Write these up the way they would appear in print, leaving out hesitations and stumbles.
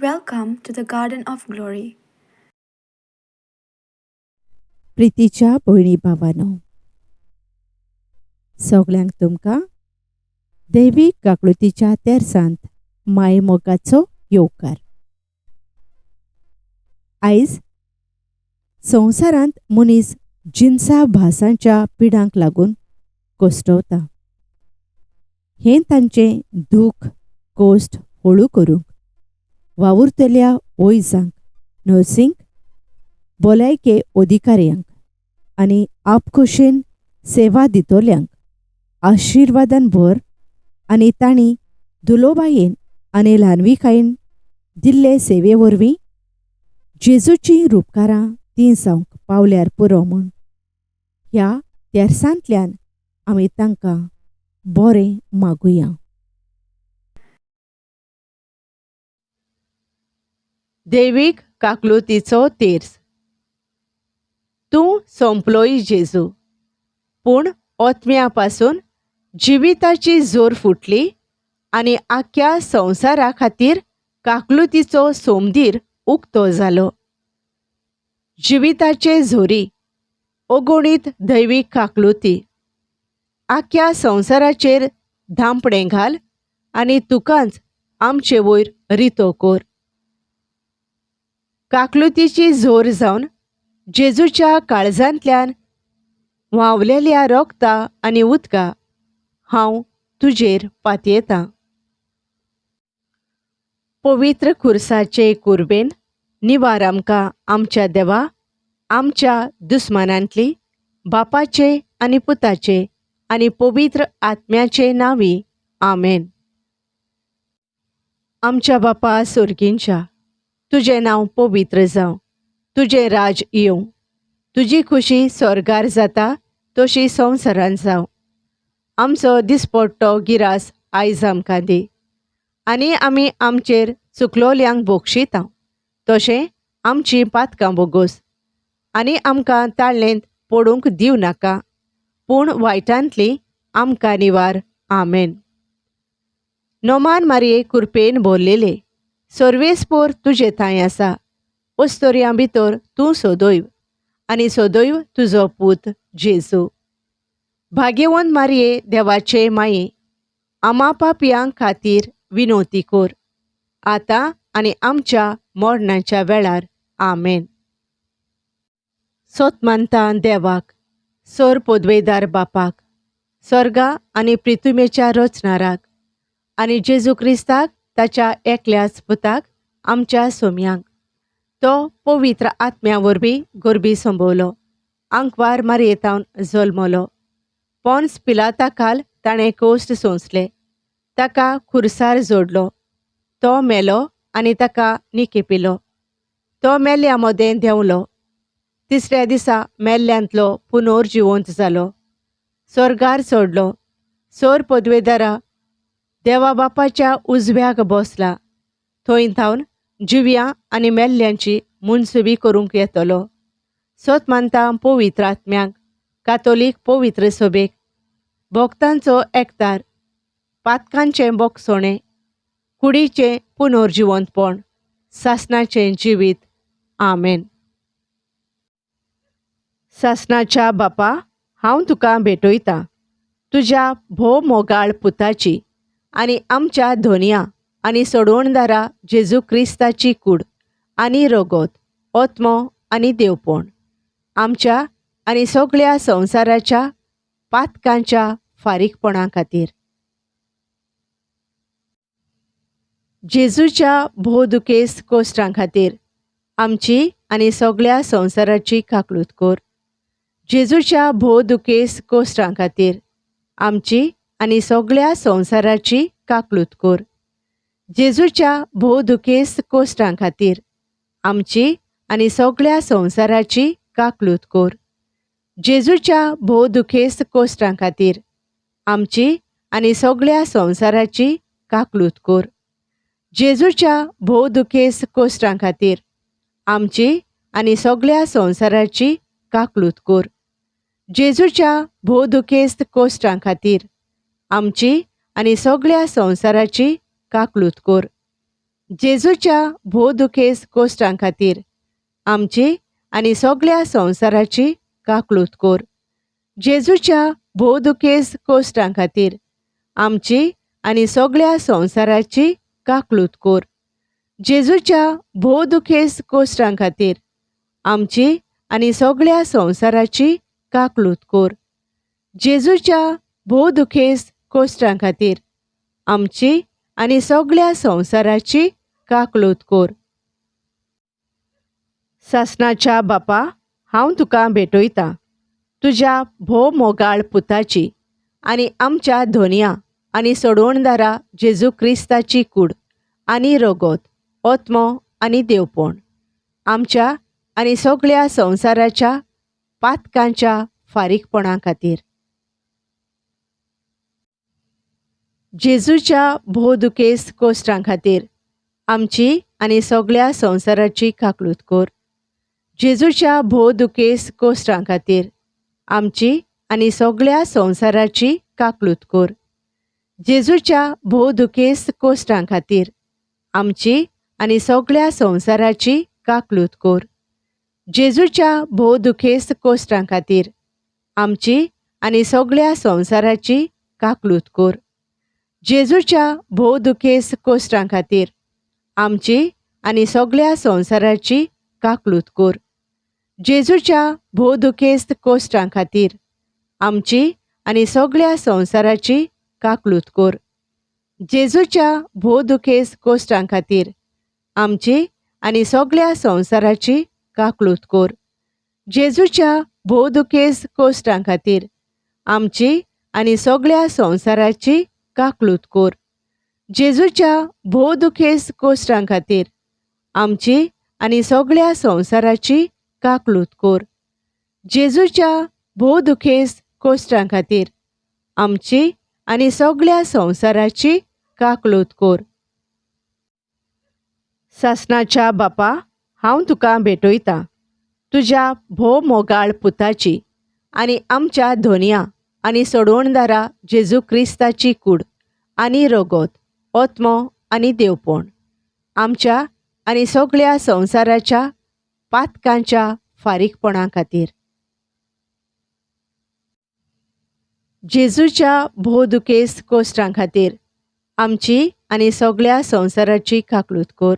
Welcome to the Garden of Glory. प्रितीच्या भयणी भावांनो, सगळ्यांक तुमकां दैवीक काकळुतीच्या तेर्सांत मायमोगाचो येवकार. आयज संवसारांत मनीस जिन्सा भासांच्या पिडांक लागून कोसटवता. हें तांचें दूख कोस्ट हळू करूंक वावुरतल्या ओयजांक, नर्सींक, भलायके अधिकाऱ्यांक आनी आपखुशेन सेवा दितोल्यांक आशिर्वादान भर आनी तांणी दुलोबायेन आनी ल्हानविकायेन दिल्ले सेवे वरवीं जेजूची रूपकारां ती जावंक पावल्यार पुरो म्हूण ह्या तेर्सांतल्यान आमी तांकां बरें मागुया. दैवीक काकलुतीचो तेर्स. तूं सोंपलोय जेजू, पूण ओतम्या पासून जिविताची जोर फुटली आनी आख्या संवसारा खातीर काकलुतीचो सोमदीर उक्तो जालो. जिविताचे झोरी अगोणीत दैवीक काकलुती आख्या संवसाराचेर धांपणें घाल आनी तुकांच आमचे वयर रितो कोर. काकलुतीची झोर जावन जेजूच्या काळजांतल्यान व्हांवलेल्या रोगता आनी उदका हांव तुजेर पातयेतां. पवित्र खुर्साचे कुर्बेन निवार आमकां आमच्या देवा, आमच्या दुस्मानांतली, बापाचे आनी पुताचे आनी पवित्र आत्म्याचे नांवी. आमेन. आमच्या बापा सुर्गींच्या, तुजें नांव पवित्र जावं, तुजें राज येवं, तुजी खुशी स्वर्गार जाता तशी संवसारांत जावं. आमचो दिसपट्टो गिरास आयज आमकां दी आनी आमी आमचेर चुकलोल्यांक बोगशितां तशें आमची पातकां बोगोस आनी आमकां ताळणेंत पडूंक दिवं नाका, पूण वायटांतली आमकां निवार. आमेन. नोमान मारये कुरपेन भरलेले, सर्वेस्पोर तुजें थंय आसा. अस्तोरयां भितर तूं सदैव आनी सदैव तुजो पूत जेजू. भाग्यवंत मारये देवाचे माये, आमा पापयांक खातीर विनोती कोर, आतां आनी आमच्या मरणाच्या वेळार. आमेन. सोतमानता देवाक, सर पोदवेदार बापाक, स्वर्गा आनी पृथ्वीच्या रचणाराक आनी जेजू क्रिस्ताक ताच्या एकल्याच पुताक आमच्या सोम्यांक, तो पवित्र आत्म्या वरवीं गोरबी संभोवलो, आंकवार मारयेतावन जल्मलो, पोन्स पिलाता खाल ताणें कोश्ट सोंसले, ताका खुर्सार जोडलो, तो मेलो आनी ताका निकेपिलो, तो मेल्ल्या मोदें देंवलो, तिसऱ्या दिसा मेल्ल्यांतलो पुनर्जिवंत जालो, स्वर्गार चडलो, सर पदवेदारा देवा बापाच्या उजव्याक बसला, थंय थावन जिव्यां आनी मेल्ल्यांची मुनसुबी करूंक येतलो. सोतमानता पवित्र आत्म्यांक, कातोलीक पवित्र सभेक, भक्तांचो एकतार, पातकांचें बोगसोणें, कुडीचें पुनर्जिवंतपण, सासणाचें जिवीत. आमेन. सासणाच्या बापा, हांव तुका भेटयतां तुज्या भोव मोगाळ पुताची आनी आमच्या धोनया आनी सोडवणदारा जेजू क्रिस्ताची कूड आनी रगत, ओत्मो आनी देवपण, आमच्या आनी सगळ्या संवसाराच्या पातकांच्या फारीकपणा खातीर. जेजूच्या भोवदुखेस्त कोश्टां खातीर आमची आनी सगळ्या संवसाराची काकलूत कोर. जेजूच्या भोवदुखेस्त कोश्टां खातीर आमची आनी सगळ्या संवसाराची काकलूत कोर. जेजूच्या भोवदुखेस्त कोश्टां खातीर आमची आनी सगळ्या संवसाराची काकलूत कोर. जेजूच्या भोवदुखेस्त कोश्टां खातीर आमची आनी सगळ्या संवसाराची काकलूत कोर. जेजूच्या भोवदुखेस्त कोश्टां खातीर आमची आनी सगळ्या संवसाराची काकलूत कोर. जेजूच्या भोवदुखेस्त कोश्टां खातीर आमची आनी सगळ्या संवसाराची काकलूत कोर. जेजूच्या भोवदुखेस्त कोश्टां खातीर आमची आनी सगळ्या संवसाराची काकलूत कोर. जेजूच्या भोवदुखेस्त कोश्टां खातीर आमची आनी सगळ्या संवसाराची काकलूत कोर. जेजूच्या भोवदुखेस्त कोश्टां खातीर आमची आनी सगळ्या संवसाराची काकलूत कोर. जेजूच्या भोवदुखेस्त कोश्टां खातीर आमची आनी सगळ्या संवसाराची काकलूत कोर. सासणाच्या बापा, हांव तुका भेटयतां तुज्या भोव मोगाळ पुताची आनी आमच्या धोनया आनी सोडवणदारा जेजू क्रिस्ताची कूड आनी रगत, ओत्मो आनी देवपण आमच्या आनी सगळ्या संवसाराच्या पातकांच्या फारीकपणा खातीर. जेजूच्या भोवदुखेस्त कोश्टां खातीर आमची आनी सगळ्या संवसाराची काकलूत कोर. जेजूच्या भोवदुखेस्त कोश्टां खातीर आमची आनी सगळ्या संवसाराची काकलूत कोर. जेजूच्या भोवदुखेस्त कोश्टां खातीर आमची आनी सगळ्या संवसाराची काकलूत कोर. जेजूच्या भोवदुखेस्त कोश्टां खातीर आमची आनी सगळ्या संवसाराची काकलूत कोर. जेजूच्या भोवदुखेस्त कोश्टां खातीर आमची आनी सगळ्या संवसाराची काकलूत कोर. जेजूच्या भोवदुखेस्त कोश्टां खातीर आमची आनी सगळ्या संवसाराची काकलूत कोर. जेजूच्या भोवदुखेस्त कोश्टां खातीर आमची आनी सगळ्या संवसाराची काकलूत कोर. जेजूच्या भोवदुखेस्त कोश्टां खातीर आमची आनी सगळ्या संवसाराची काकलूत कोर. जेजूच्या भोवदुखेस्त कोश्टां खातीर आमची आनी सगळ्या संवसाराची काकलूत कोर. जेजूच्या भोवदुखेस्त कोश्टां खातीर आमची आनी सगळ्या संवसाराची काकलूत कोर. सासणाच्या बापा, हांव तुका भेटयतां तुज्या भोव मोगाळ पुताची आनी आमच्या धोनया आनी सोडवणदारा जेजू क्रिस्ताची कूड आनी रगत, ओत्मो आनी देवपण आमच्या आनी सगळ्या संवसाराच्या पातकांच्या फारीकपणा खातीर. जेजूच्या भोवदुखेस्त कोश्टां खातीर आमची आनी सगळ्या संवसाराची काकलूत कोर.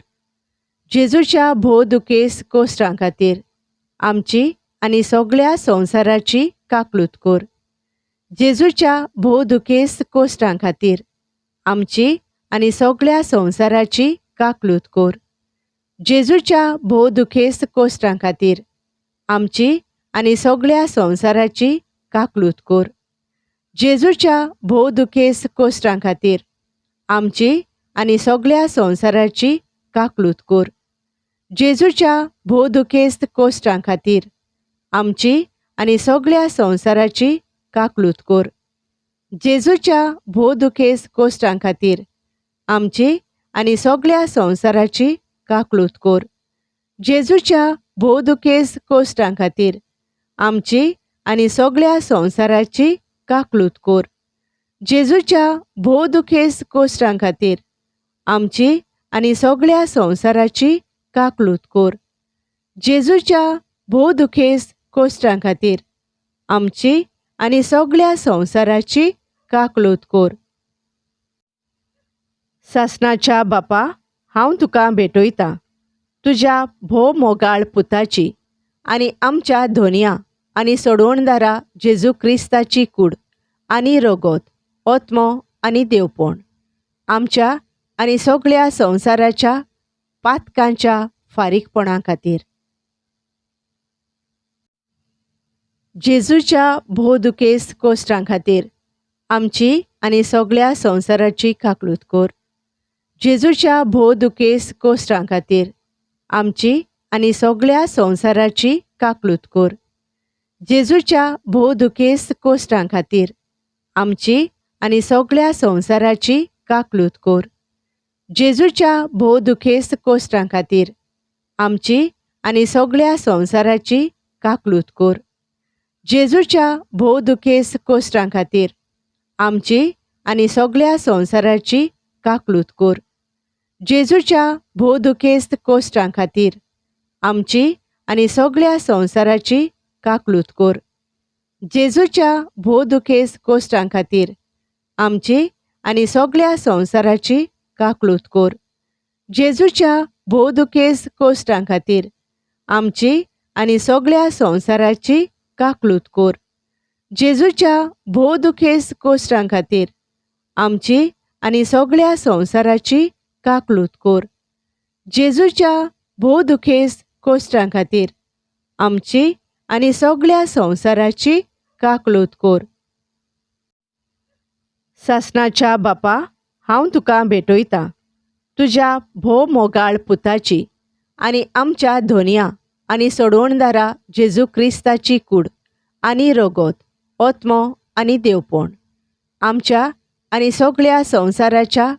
जेजूच्या भोवदुखेस्त कोश्टां खातीर आमची आनी सगळ्या संवसाराची काकलूत कोर. जेजूच्या भोवदुखेस्त कोश्टां खातीर आमची आनी सगळ्या संवसाराची काकलूत कोर. जेजूच्या भोवदुखेस्त कोश्टां खातीर आमची आनी सगळ्या संवसाराची काकलूत कोर. जेजूच्या भोवदुखेस्त कोश्टां खातीर आमची आनी सगळ्या संवसाराची काकलूत कोर. जेजूच्या भोवदुखेस्त कोश्टां खातीर आमची आनी सगळ्या संवसाराची काकलूत कोर. जेजूच्या भोवदुखेस्त कोश्टां खातीर आमची आनी सगळ्या संवसाराची काकलूत कोर. जेजूच्या भोवदुखेस्त कोश्टां खातीर आमची आनी सगळ्या संवसाराची काकलूत कोर. जेजूच्या भोवदुखेस्त कोश्टां खातीर आमची आनी सगळ्या संवसाराची काकलूत कोर. जेजूच्या भोवदुखेस्त कोश्टां खातीर आमची आनी सगळ्या संवसाराची काकलूत कोर. सासणाच्या बापा, हांव तुका भेटयतां तुज्या भोव मोगाळ पुताची आनी आमच्या धोनया आनी सोडवणदारा जेजू क्रिस्ताची कूड आनी रगत, ओत्मो आनी देवपण आमच्या आनी सगळ्या संवसाराच्या पातकांच्या फारीकपणा खातीर. जेजूच्या भोवदुखेस्त कोश्टां खातीर आमची आनी सगळ्या संवसाराची काकलूत कोर. जेजूच्या भोवदुखेस्त कोश्टां खातीर आमची आनी सगळ्या संवसाराची काकलूत कोर. जेजूच्या भोवदुखेस्त कोश्टां खातीर आमची आनी सगळ्या संवसाराची काकलूत कोर. जेजूच्या भोवदुखेस्त कोश्टां खातीर आमची आनी सगळ्या संवसाराची काकलूत कोर. जेजूच्या भोवदुखेस्त कोश्टां खातीर आमची आनी सगळ्या संवसाराची काकलूत कोर. जेजूच्या भोवदुखेस्त कोश्टां खातीर आमची आनी सगळ्या संवसाराची काकलूत कोर. जेजूच्या भोवदुखेस्त कोश्टां खातीर आमची आनी सगळ्या संवसाराची काकलूत कोर. जेजूच्या भोवदुखेस्त कोश्टां खातीर आमची आनी सगळ्या संवसाराची काकलूत कोर. जेजूच्या भोवदुखेस्त कोश्टां खातीर आमची आनी सगळ्या संवसाराची काकलूत कोर. जेजूच्या भोवदुखेस्त कोश्टां खातीर आमची आनी सगळ्या संवसाराची काकलूत कोर. सासणाच्या बापा, हांव तुका भेटयतां तुज्या भोव मोगाळ पुताची आनी आमच्या धोनया आनी सोडवणदारा जेजू क्रिस्ताची कूड आनी रगत, ओत्मो आनी देवपण आमच्या आनी सगळ्या संवसाराच्या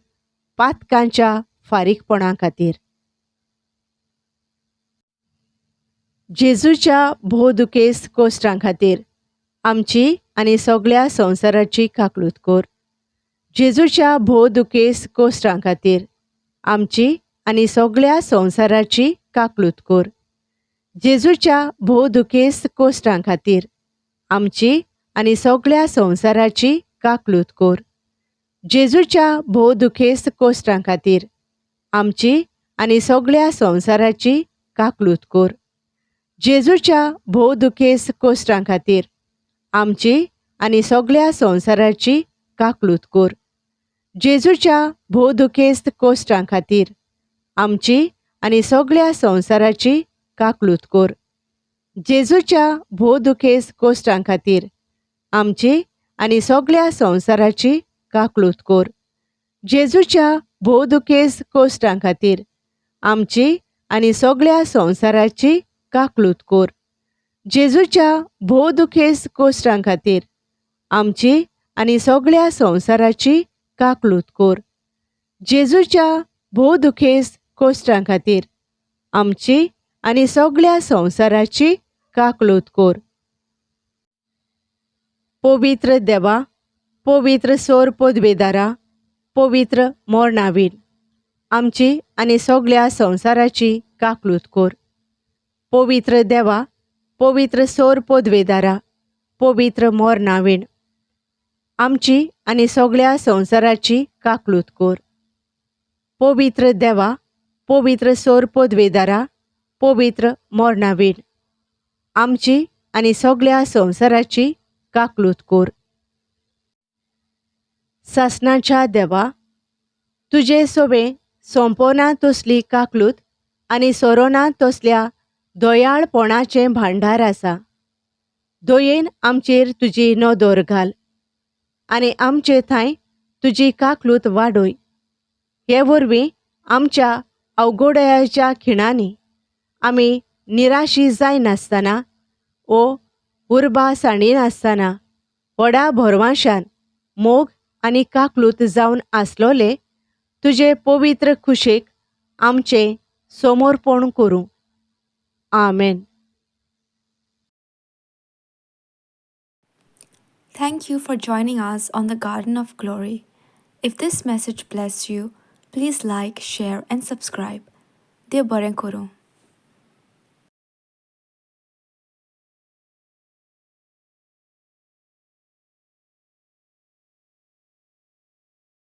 पातकांच्या फारीकपणा खातीर. जेजूच्या भोवदुखेस्त कोश्टां खातीर आमची आनी सगळ्या संवसाराची काकलूत कोर. जेजूच्या भोवदुखेस्त कोश्टां खातीर आमची आनी सगळ्या संवसाराची काकलूत कोर. जेजूच्या भोवदुखेस्त कोश्टां खातीर आमची आनी सगळ्या संवसाराची काकलूत कोर. जेजूच्या भोवदुखेस्त कोश्टां खातीर आमची आनी सगळ्या संवसाराची काकलूत कोर. जेजूच्या भोवदुखेस्त कोश्टां खातीर आमची आनी सगळ्या संवसाराची काकलूत कोर. जेजूच्या भोवदुखेस्त कोश्टां खातीर आमची आनी सगळ्या संवसाराची काकलूत कोर. जेजूच्या भोवदुखेस्त कोश्टां खातीर आमची आनी सगळ्या संवसाराची काकलूत कोर. जेजूच्या भोवदुखेस्त कोश्टां खातीर आमची आनी सगळ्या संवसाराची काकलूत कोर. जेजूच्या भोवदुखेस्त कोश्टां खातीर आमची आनी सगळ्या संवसाराची काकलूत कोर. जेजूच्या भोवदुखेस्त कोश्टां खातीर आमची आनी सगळ्या संवसाराची काकलूत कोर. पवित्र देवा, पवित्र सोर पदवेदारा, पवित्र मोरनावीन आमची आनी सगळ्या संवसाराची काकलूत कोर. पवित्र देवा, पवित्र सोर पदवेदारा, पवित्र मोरनावीन आमची आनी सगळ्या संवसाराची काकलूत कोर. पवित्र देवा, पवित्र सोर पदवेदारा, पवित्र मोरनावीन आमची आनी सगळ्या संवसाराची काकलूत कोर. सासणाच्या देवा, तुजे सोबे सोंपोना तसली काकलूत आनी सोरोना तसल्या दोयाळपणाचें भांडार आसा. दयेन आमचेर तुजी नदर घाल आनी आमचे थंय तुजी काकलूत वाडय. हे वरवीं आमच्या अवघडयाच्या खिणांनी आमी निराशी जायनासतना ओ उर्बा साणीनासतना व्हडा भरवशान मोग आनी काकलूत जावन आसलोले तुजे पवित्र खुशेक आमचें समर्पण करूं. आमेन. Thank you for joining us on the Garden of Glory. If this message blessed you, please like, share, and subscribe. Dev Baren Koro.